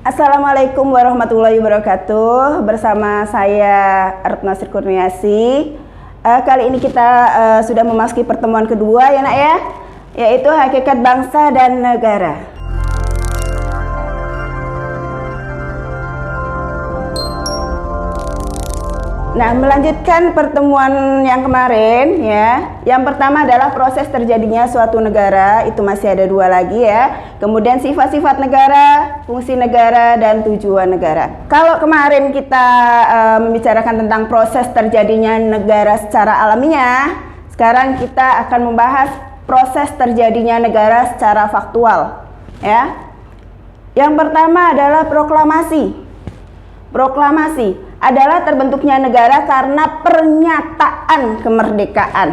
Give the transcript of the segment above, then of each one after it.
Assalamualaikum warahmatullahi wabarakatuh. Bersama saya Retno Sri Kurniasi. Kali ini kita sudah memasuki pertemuan kedua ya nak ya, yaitu hakikat bangsa dan negara. Nah, melanjutkan pertemuan yang kemarin ya. Yang pertama adalah proses terjadinya suatu negara, itu masih ada dua lagi ya. Kemudian sifat-sifat negara, fungsi negara, dan tujuan negara. Kalau kemarin kita membicarakan tentang proses terjadinya negara secara alamiah, sekarang kita akan membahas proses terjadinya negara secara faktual ya. Yang pertama adalah proklamasi. Proklamasi adalah terbentuknya negara karena pernyataan kemerdekaan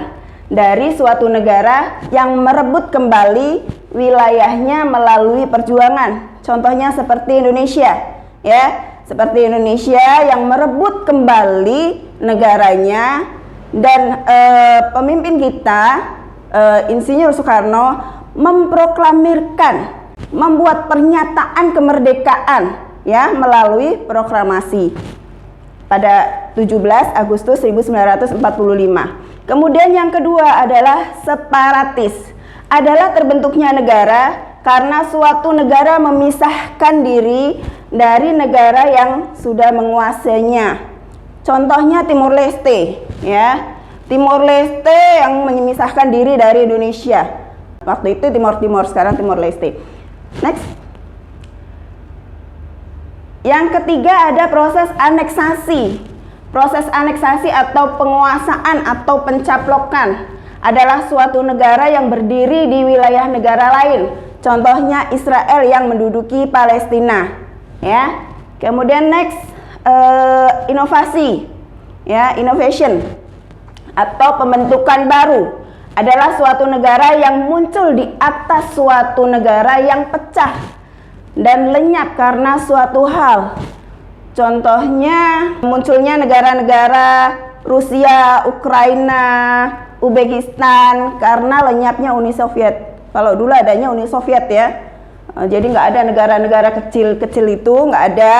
dari suatu negara yang merebut kembali wilayahnya melalui perjuangan. Contohnya seperti Indonesia, ya, seperti Indonesia yang merebut kembali negaranya dan pemimpin kita, Insinyur Soekarno, memproklamirkan, membuat pernyataan kemerdekaan, ya, melalui proklamasi pada 17 Agustus 1945. Kemudian yang kedua adalah separatis. Adalah terbentuknya negara karena suatu negara memisahkan diri dari negara yang sudah menguasainya. Contohnya Timur Leste, ya. Timur Leste yang memisahkan diri dari Indonesia. Waktu itu Timur, sekarang Timur Leste. Next. Yang ketiga ada proses aneksasi. Proses aneksasi atau penguasaan atau pencaplokan adalah suatu negara yang berdiri di wilayah negara lain. Contohnya Israel yang menduduki Palestina, ya. Kemudian next, inovasi, ya, innovation atau pembentukan baru adalah suatu negara yang muncul di atas suatu negara yang pecah dan lenyap karena suatu hal. Contohnya munculnya negara-negara Rusia, Ukraina, Uzbekistan karena lenyapnya Uni Soviet. Kalau dulu adanya Uni Soviet ya, jadi nggak ada negara-negara kecil-kecil itu, nggak ada.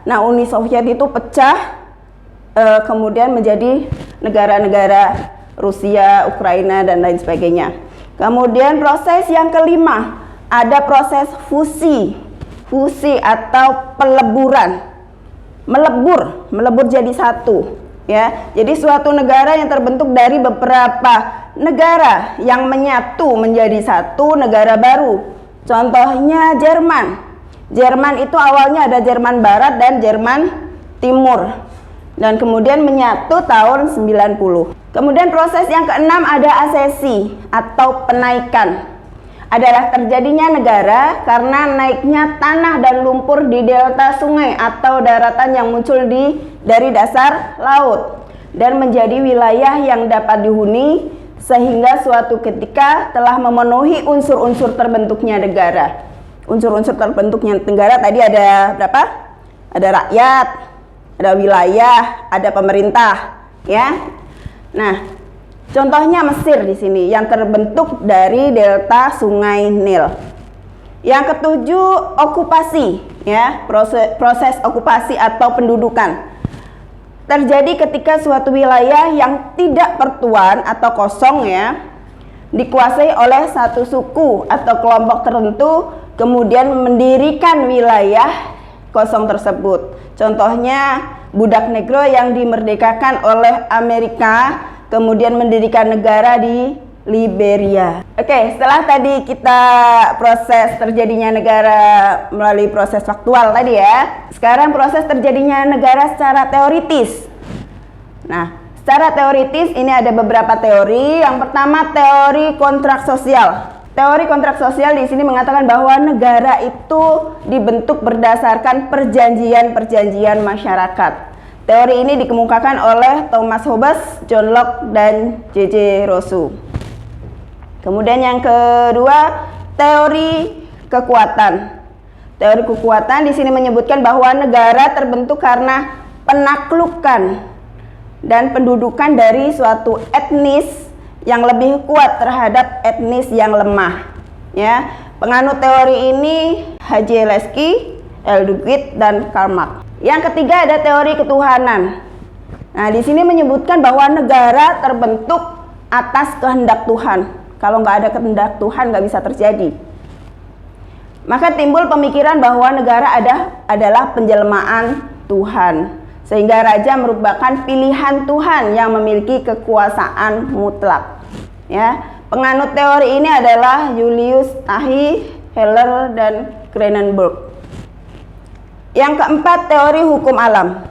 Nah, Uni Soviet itu pecah, kemudian menjadi negara-negara Rusia, Ukraina, dan lain sebagainya. Kemudian proses yang kelima ada proses fusi atau peleburan, melebur jadi satu, ya. Jadi suatu negara yang terbentuk dari beberapa negara yang menyatu menjadi satu negara baru. Contohnya Jerman itu awalnya ada Jerman Barat dan Jerman Timur, dan kemudian menyatu tahun 90. Kemudian proses yang keenam ada asesi atau penaikan. Adalah terjadinya negara karena naiknya tanah dan lumpur di delta sungai atau daratan yang muncul dari dasar laut dan menjadi wilayah yang dapat dihuni sehingga suatu ketika telah memenuhi unsur-unsur terbentuknya negara. Unsur-unsur terbentuknya negara tadi ada berapa? Ada rakyat, ada wilayah, ada pemerintah, ya. Nah, contohnya Mesir di sini yang terbentuk dari delta Sungai Nil. Yang ketujuh okupasi, ya, proses okupasi atau pendudukan. Terjadi ketika suatu wilayah yang tidak bertuan atau kosong, ya, dikuasai oleh satu suku atau kelompok tertentu, kemudian mendirikan wilayah kosong tersebut. Contohnya budak negro yang dimerdekakan oleh Amerika, kemudian mendirikan negara di Liberia. Oke, setelah tadi kita proses terjadinya negara melalui proses faktual tadi ya, sekarang proses terjadinya negara secara teoritis. Nah, secara teoritis ini ada beberapa teori. Yang pertama teori kontrak sosial. Teori kontrak sosial di sini mengatakan bahwa negara itu dibentuk berdasarkan perjanjian-perjanjian masyarakat. Teori ini dikemukakan oleh Thomas Hobbes, John Locke, dan J.J. Rousseau. Kemudian yang kedua, teori kekuatan. Teori kekuatan di sini menyebutkan bahwa negara terbentuk karena penaklukan dan pendudukan dari suatu etnis yang lebih kuat terhadap etnis yang lemah. Ya, penganut teori ini H.J. Leski, Aldrich, dan Karl Marx. Yang ketiga ada teori ketuhanan. Nah, di sini menyebutkan bahwa negara terbentuk atas kehendak Tuhan. Kalau nggak ada kehendak Tuhan, nggak bisa terjadi. Maka timbul pemikiran bahwa negara adalah penjelmaan Tuhan, sehingga raja merupakan pilihan Tuhan yang memiliki kekuasaan mutlak. Ya, penganut teori ini adalah Julius Tahi, Heller, dan Cronenberg. Yang keempat, teori hukum alam.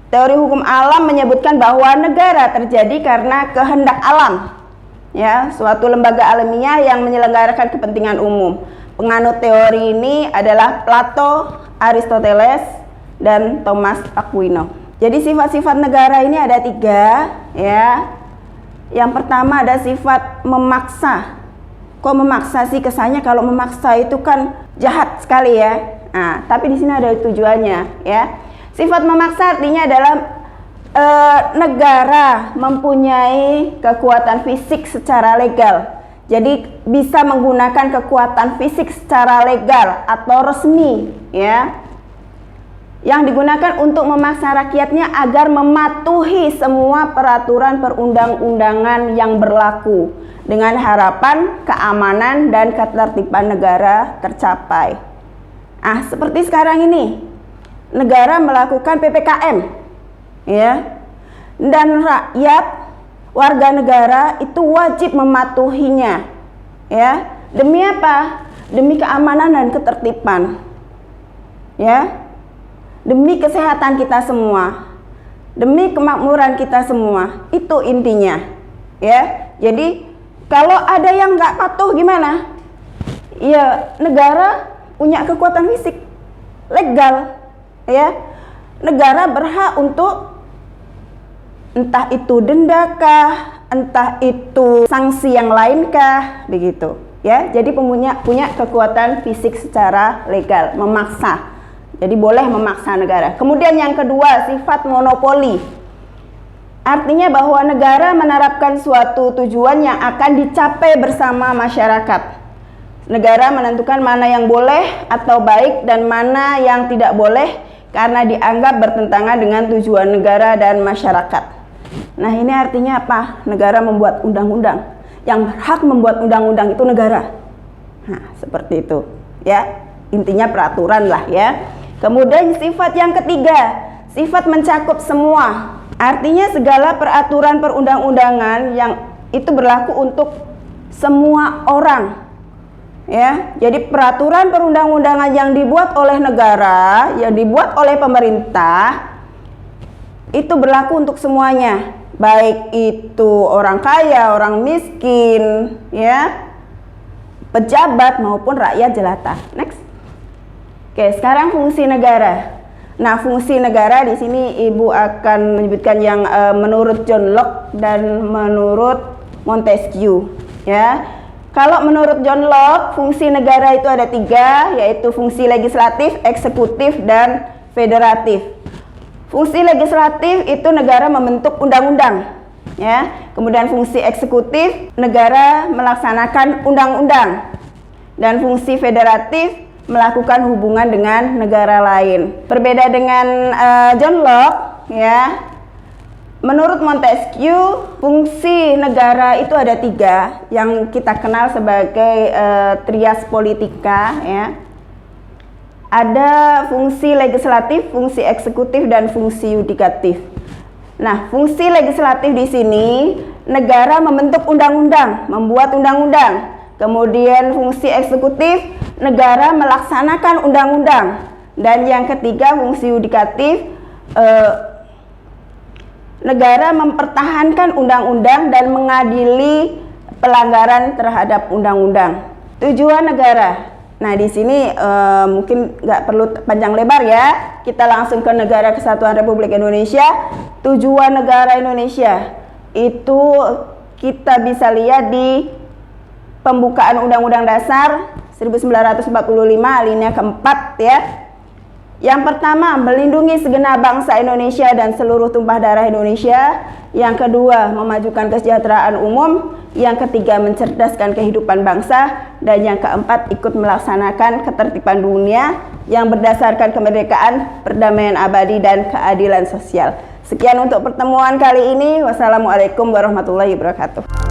Teori hukum alam menyebutkan bahwa negara terjadi karena kehendak alam, ya, suatu lembaga alamiah yang menyelenggarakan kepentingan umum. Penganut teori ini adalah Plato, Aristoteles, dan Thomas Aquino. Jadi sifat-sifat negara ini ada 3, ya. Yang pertama ada sifat memaksa. Kok memaksa sih? Kesannya kalau memaksa itu kan jahat sekali ya. Nah, tapi di sini ada tujuannya, ya. Sifat memaksa artinya adalah negara mempunyai kekuatan fisik secara legal. Jadi bisa menggunakan kekuatan fisik secara legal atau resmi, ya. Yang digunakan untuk memaksa rakyatnya agar mematuhi semua peraturan perundang-undangan yang berlaku dengan harapan keamanan dan ketertiban negara tercapai. Seperti sekarang ini, negara melakukan PPKM, ya, dan rakyat, warga negara itu wajib mematuhinya, ya. Demi apa? Demi keamanan dan ketertiban, ya. Demi kesehatan kita semua, demi kemakmuran kita semua, itu intinya, ya. Jadi kalau ada yang nggak patuh gimana? Ya, negara punya kekuatan fisik legal, ya. Negara berhak untuk entah itu denda kah, entah itu sanksi yang lain kah, begitu, ya. Jadi punya kekuatan fisik secara legal, memaksa. Jadi boleh memaksa negara. Kemudian yang kedua, sifat monopoli. Artinya bahwa negara menerapkan suatu tujuan yang akan dicapai bersama masyarakat. Negara menentukan mana yang boleh atau baik dan mana yang tidak boleh karena dianggap bertentangan dengan tujuan negara dan masyarakat. Nah, ini artinya apa? Negara membuat undang-undang. Yang berhak membuat undang-undang itu negara. Nah, seperti itu, ya. Intinya peraturan lah, ya. Kemudian sifat yang ketiga, sifat mencakup semua. Artinya segala peraturan perundang-undangan yang itu berlaku untuk semua orang, ya. Jadi peraturan perundang-undangan yang dibuat oleh negara, yang dibuat oleh pemerintah, itu berlaku untuk semuanya, baik itu orang kaya, orang miskin, ya, pejabat maupun rakyat jelata. Next. Oke, sekarang fungsi negara. Nah, fungsi negara di sini Ibu akan menyebutkan yang menurut John Locke dan menurut Montesquieu, ya. Kalau menurut John Locke, fungsi negara itu ada 3, yaitu fungsi legislatif, eksekutif, dan federatif. Fungsi legislatif itu negara membentuk undang-undang, ya. Kemudian fungsi eksekutif, negara melaksanakan undang-undang. Dan fungsi federatif melakukan hubungan dengan negara lain. Berbeda dengan John Locke, ya. Menurut Montesquieu, fungsi negara itu ada 3 yang kita kenal sebagai trias politika, ya. Ada fungsi legislatif, fungsi eksekutif, dan fungsi yudikatif. Nah, fungsi legislatif di sini negara membentuk undang-undang, membuat undang-undang. Kemudian fungsi eksekutif, negara melaksanakan undang-undang. Dan yang ketiga, fungsi yudikatif, negara mempertahankan undang-undang dan mengadili pelanggaran terhadap undang-undang. Tujuan negara. Nah, di sini mungkin nggak perlu panjang lebar, ya. Kita langsung ke Negara Kesatuan Republik Indonesia. Tujuan negara Indonesia itu kita bisa lihat di pembukaan Undang-Undang Dasar 1945 alinea keempat, ya. Yang pertama, melindungi segenap bangsa Indonesia dan seluruh tumpah darah Indonesia. Yang kedua, memajukan kesejahteraan umum. Yang ketiga, mencerdaskan kehidupan bangsa. Dan yang keempat, ikut melaksanakan ketertiban dunia yang berdasarkan kemerdekaan, perdamaian abadi, dan keadilan sosial. Sekian untuk pertemuan kali ini. Wassalamualaikum warahmatullahi wabarakatuh.